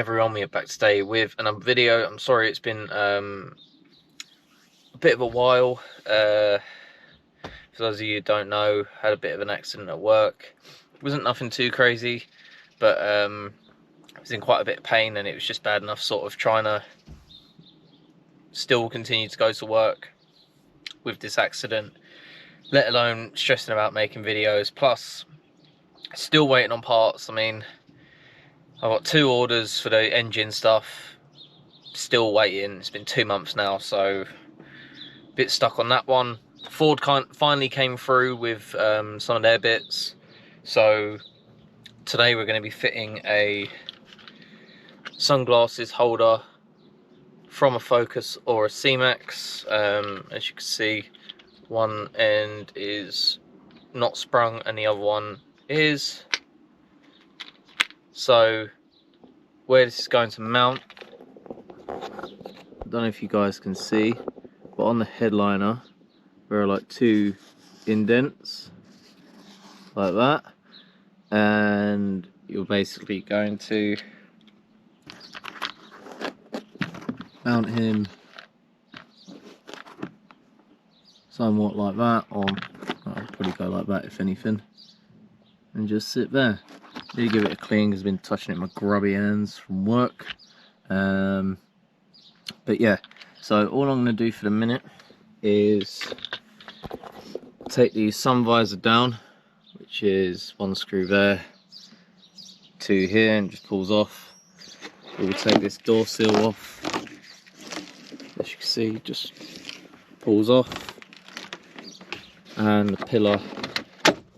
everyone, we are back today with another video. I'm sorry it's been a bit of a while. For those of you who don't know, had a bit of an accident at work. It wasn't nothing too crazy, but I was in quite a bit of pain, and it was just bad enough sort of trying to still continue to go to work with this accident, let alone stressing about making videos, plus still waiting on parts. I mean, I've got 2 orders for the engine stuff, still waiting. It's been 2 months now, so a bit stuck on that one. Ford finally came through with some of their bits, so today we're going to be fitting a sunglasses holder from a Focus or a C-Max. As you can see, one end is not sprung and the other one is. So where this is going to mount, I don't know if you guys can see, but on the headliner there are like 2 indents like that, and you're basically going to mount him somewhat like that, or I'll probably go like that if anything, and just sit there. Really give it a clean because I've been touching it with my grubby hands from work. But yeah, so all I'm going to do for the minute is take the sun visor down, which is 1 screw there, 2 here, and just pulls off. We'll take this door seal off. As you can see, just pulls off, and the pillar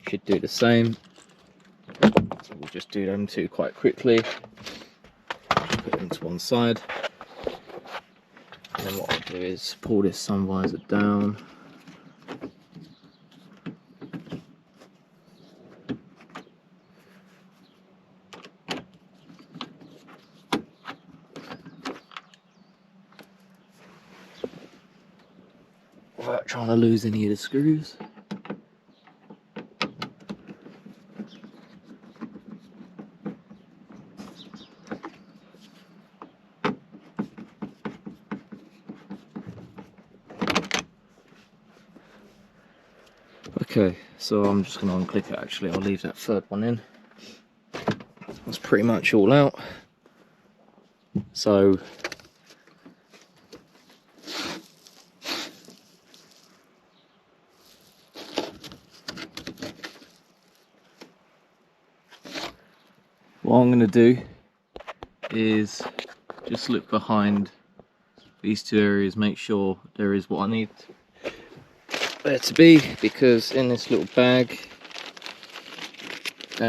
should do the same. So we'll just do them 2 quite quickly. Put them to one side, and then what I'll do is pull this sun visor down. Without trying to lose any of the screws. Okay, so I'm just going to unclip it. Actually, I'll leave that 3rd one in. That's pretty much all out. So what I'm going to do is just look behind these 2 areas, make sure there is what I need there to be, because in this little bag we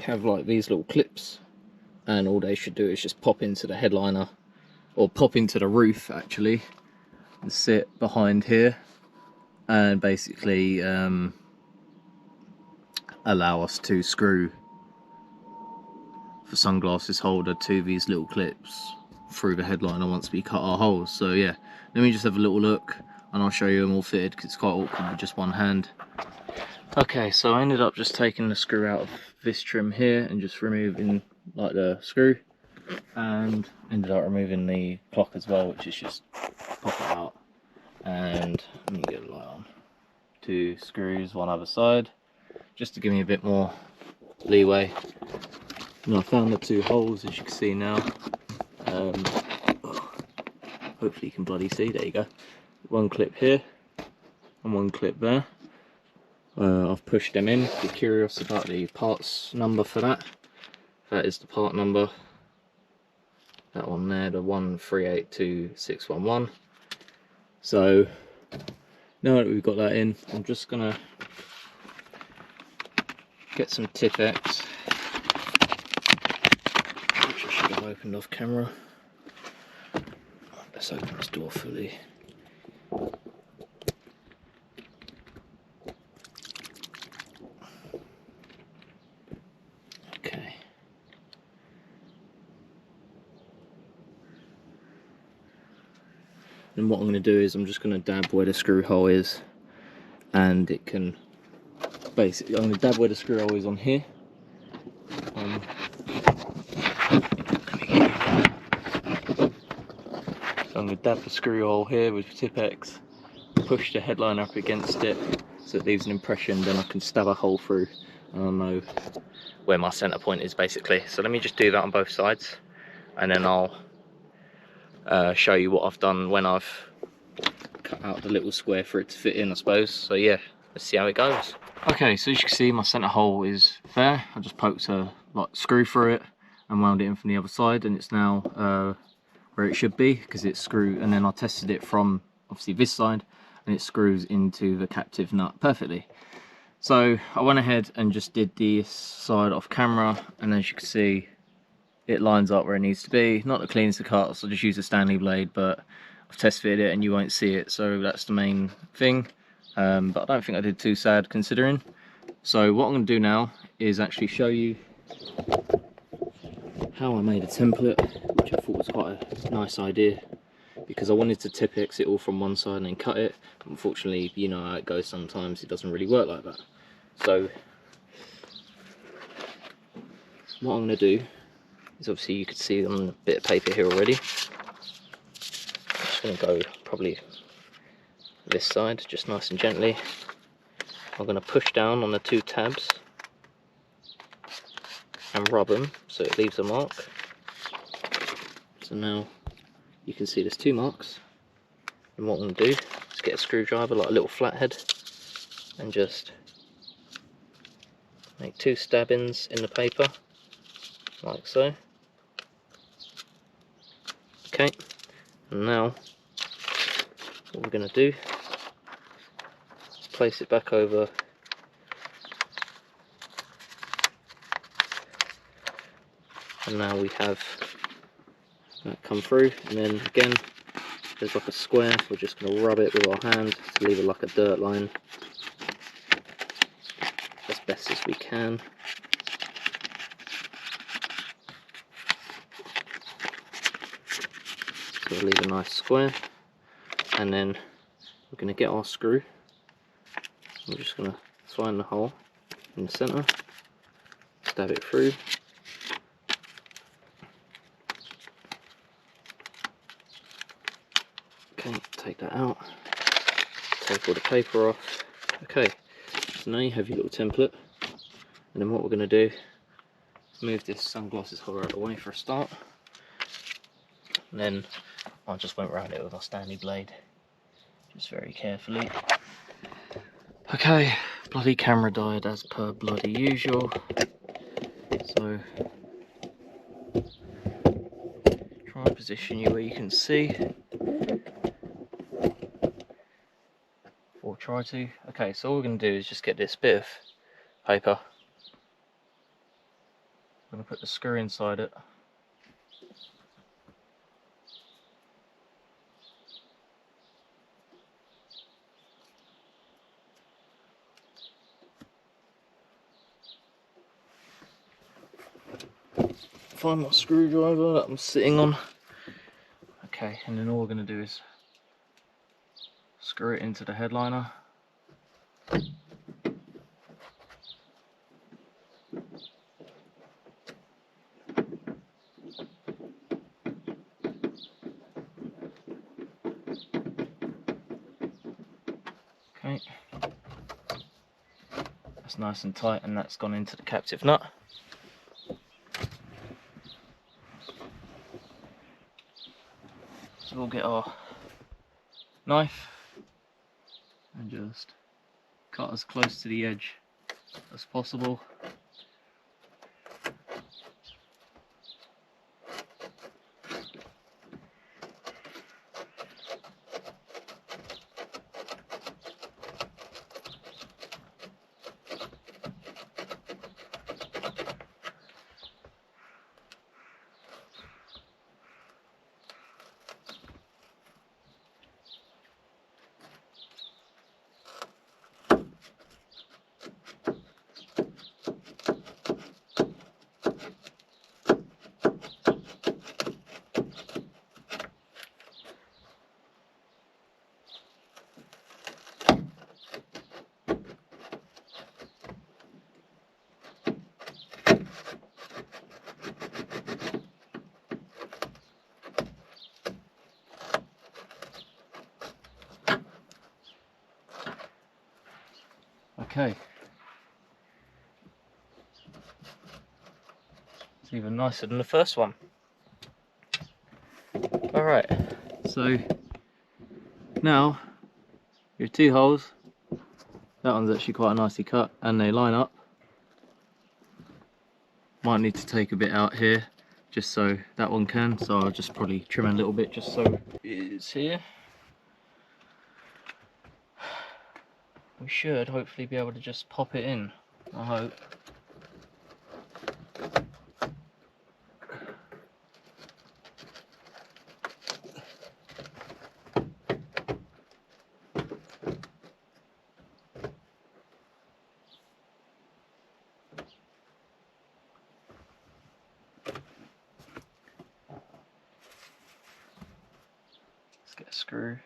have like these little clips, and all they should do is just pop into the headliner, or pop into the roof actually, and sit behind here, and basically allow us to screw the sunglasses holder to these little clips through the headliner once we cut our holes. So yeah, let me just have a little look and I'll show you them all fitted, because it's quite awkward with just one hand. Okay, so I ended up just taking the screw out of this trim here and just removing like the screw, and ended up removing the clock as well, which is just pop it out. And let me get the light on. 2 screws, one other side, just to give me a bit more leeway. And I found the 2 holes, as you can see now. Hopefully you can bloody see. There you go. 1 clip here and 1 clip there. I've pushed them in. If you're curious about the parts number for that, that is the part number. That one there, the 1382611. So now that we've got that in, I'm just gonna get some Tipp-Ex, which I should have opened off camera. Let's open this door fully. Okay. And what I'm going to do is I'm just going to dab where the screw hole is, and it can basically, I'm going to dab where the screw hole is on here. So I'm going to dab the screw hole here with Tipp-Ex, push the headliner up against it so it leaves an impression, then I can stab a hole through and I'll know where my centre point is basically. So let me just do that on both sides, and then I'll show you what I've done when I've cut out the little square for it to fit in, I suppose. So yeah, let's see how it goes. Okay, so as you can see, my centre hole is there. I just poked a screw through it and wound it in from the other side, and it's now where it should be because it's screwed. And then I tested it from obviously this side, and it screws into the captive nut perfectly. So I went ahead and just did this side off camera, and as you can see, it lines up where it needs to be. Not the cleanest of cuts, I just used a Stanley blade, but I've test fitted it and you won't see it, so that's the main thing. But I don't think I did too sad considering. So what I'm going to do now is actually show you how I made a template, which I thought was quite a nice idea, because I wanted to Tipp-Ex it all from one side and then cut it. Unfortunately, you know how it goes sometimes, it doesn't really work like that. So what I'm going to do is, obviously you could see on a bit of paper here already. I'm just going to go probably this side, just nice and gently. I'm going to push down on the two tabs and rub them so it leaves a mark. So now you can see there's two marks, and what I'm going to do is get a screwdriver, like a little flathead, and just make two stabbings in the paper, like so. Okay, and now what we're going to do is place it back over and now we have that come through, and then again there's like a square, so we're just going to rub it with our hand to leave it like a dirt line as best as we can. So we'll leave a nice square, and then we're going to get our screw. We're just going to find the hole in the centre, stab it through. Okay, take that out, take all the paper off. Okay, so now you have your little template, and then what we're going to do is move this sunglasses holder out of the way for a start, and then I just went around it with our Stanley blade, just very carefully. Okay, bloody camera died as per bloody usual, so try and position you where you can see, or try to. Okay, so all we're going to do is just get this bit of paper, I'm going to put the screw inside it. Find my screwdriver that I'm sitting on. Okay, and then all we're going to do is screw it into the headliner. Okay, that's nice and tight, and that's gone into the captive nut. So we'll get our knife and just cut as close to the edge as possible. Okay. It's even nicer than the first one. Alright, so now your 2 holes. That one's actually quite nicely cut and they line up. Might need to take a bit out here just so that one can, so I'll just probably trim a little bit just so it's here. We should hopefully be able to just pop it in, I hope. Let's get a screw.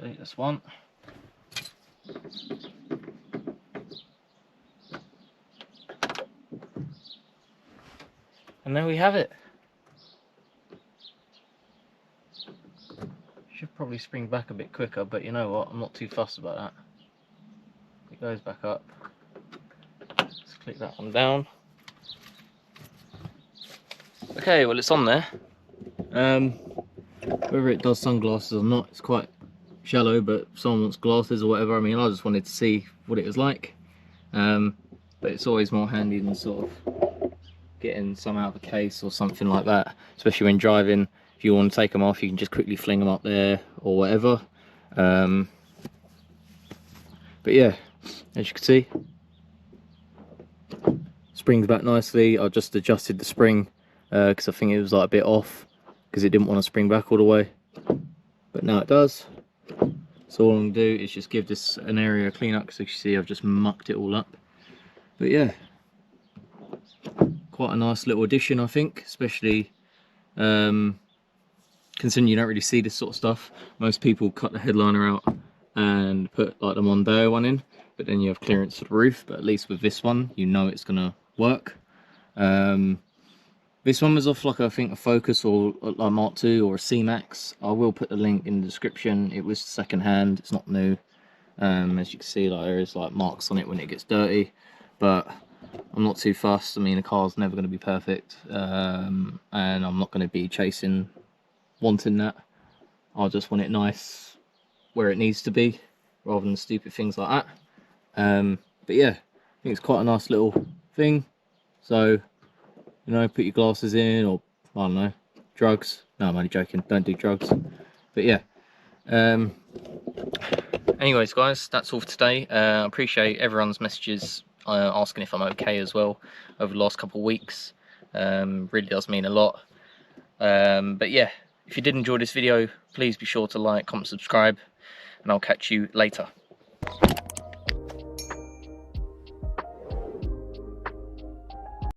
Okay, that's one. And there we have it. Should probably spring back a bit quicker, but you know what, I'm not too fussed about that. It goes back up. Let's click that one down. Okay, well it's on there. Whether it does sunglasses or not, it's quite shallow, but if someone wants glasses or whatever, I mean, I just wanted to see what it was like. But it's always more handy than sort of getting some out of a case or something like that, especially when driving. If you want to take them off, you can just quickly fling them up there or whatever. But yeah, as you can see, springs back nicely. I just adjusted the spring because I think it was like a bit off because it didn't want to spring back all the way, but now it does. So all I'm going to do is just give this an area of clean up, because as you see I've just mucked it all up. But yeah, quite a nice little addition, I think, especially considering you don't really see this sort of stuff. Most people cut the headliner out and put like the Mondeo one in, but then you have clearance for the roof. But at least with this one, you know it's going to work. This one was off like, I think, a Focus or a Mark II or a C-Max. I will put the link in the description. It was second hand, it's not new. As you can see, like, there is like marks on it when it gets dirty, but I'm not too fussed. I mean, a car's never going to be perfect, and I'm not going to be wanting that. I just want it nice where it needs to be, rather than stupid things like that. But yeah, I think it's quite a nice little thing. So, you know, put your glasses in, or I don't know, drugs. No, I'm only joking, don't do drugs. But yeah, anyways guys, that's all for today. I appreciate everyone's messages asking if I'm okay as well over the last couple of weeks. Really does mean a lot. But yeah, if you did enjoy this video, please be sure to like, comment, subscribe, and I'll catch you later.